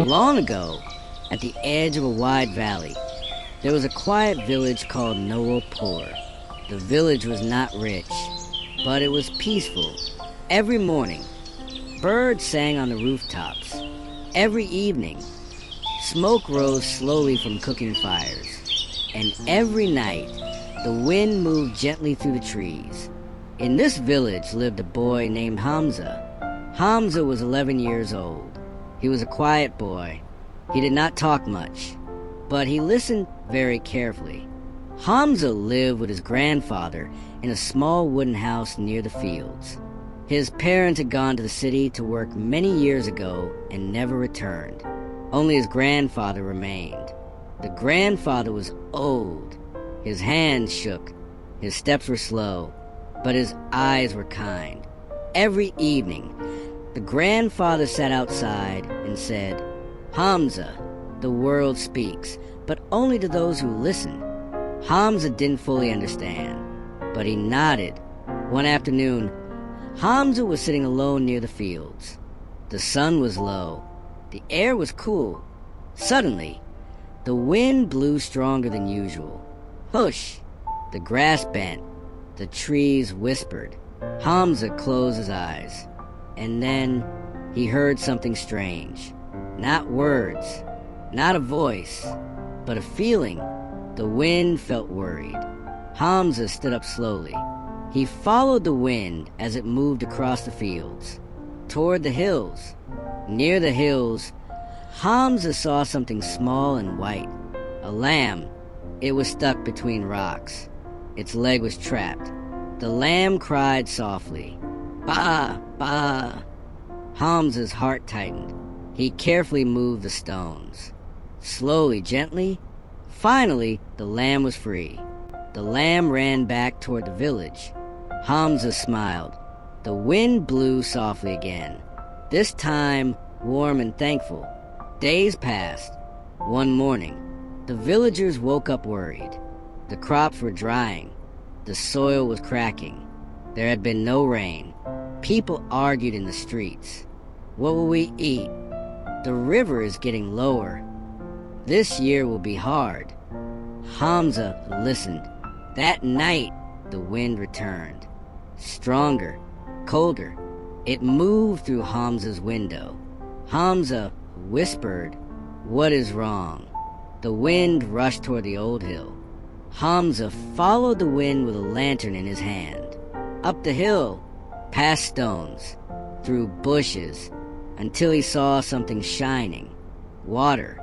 Long ago, at the edge of a wide valley, there was a quiet village called Nawalpur. The village was not rich, but it was peaceful. Every morning, birds sang on the rooftops. Every evening, smoke rose slowly from cooking fires. And every night, the wind moved gently through the trees. In this village lived a boy named Hamza. Hamza was 11 years old. He was a quiet boy. He did not talk much, but he listened very carefully. Hamza lived with his grandfather in a small wooden house near the fields. His parents had gone to the city to work many years ago and never returned. Only his grandfather remained. The grandfather was old. His hands shook. His steps were slow, but his eyes were kind. Every evening, the grandfather sat outside and said, "Hamza, the world speaks, but only to those who listen." Hamza didn't fully understand, but he nodded. One afternoon, Hamza was sitting alone near the fields. The sun was low. The air was cool. Suddenly, the wind blew stronger than usual. Hush! The grass bent. The trees whispered. Hamza closed his eyes. And then he heard something strange. Not words, not a voice, but a feeling. The wind felt worried. Hamza stood up slowly. He followed the wind as it moved across the fields, toward the hills. Near the hills, Hamza saw something small and white. A lamb. It was stuck between rocks. Its leg was trapped. The lamb cried softly. "Ba! Ba!" Hamza's heart tightened. He carefully moved the stones. Slowly, gently. Finally, the lamb was free. The lamb ran back toward the village. Hamza smiled. The wind blew softly again, this time warm and thankful. Days passed. One morning, the villagers woke up worried. The crops were drying. The soil was cracking. There had been no rain. People argued in the streets. What will we eat? The river is getting lower. This year will be hard. Hamza listened. That night, the wind returned. Stronger, colder. It moved through Hamza's window. Hamza whispered, "What is wrong?" The wind rushed toward the old hill. Hamza followed the wind with a lantern in his hand. Up the hill, past stones, through bushes, until he saw something shining. Water.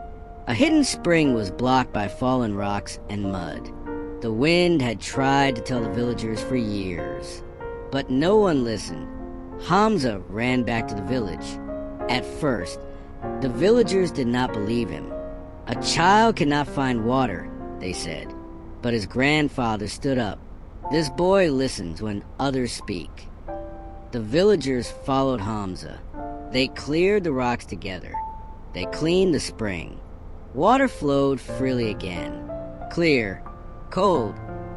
A hidden spring was blocked by fallen rocks and mud. The wind had tried to tell the villagers for years, but no one listened. Hamza ran back to the village. At first, the villagers did not believe him. A child cannot find water, they said. But his grandfather stood up. This boy listens when others speak. The villagers followed Hamza. They cleared the rocks together. They cleaned the spring. Water flowed freely again. Clear, cold,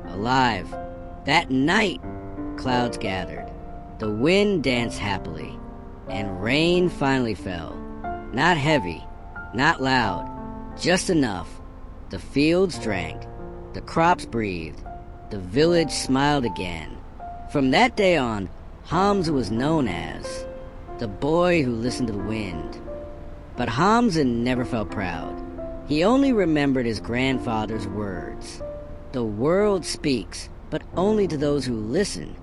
alive. That night, clouds gathered. The wind danced happily. And rain finally fell. Not heavy, not loud, just enough. The fields drank. The crops breathed. The village smiled again. From that day on, Hamza was known as the boy who listened to the wind. But Hamza never felt proud. He only remembered his grandfather's words. The world speaks, but only to those who listen.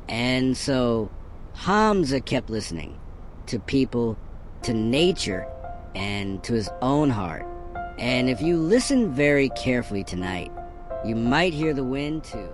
And so, Hamza kept listening. To people, to nature, and to his own heart. And if you listen very carefully tonight, you might hear the wind too.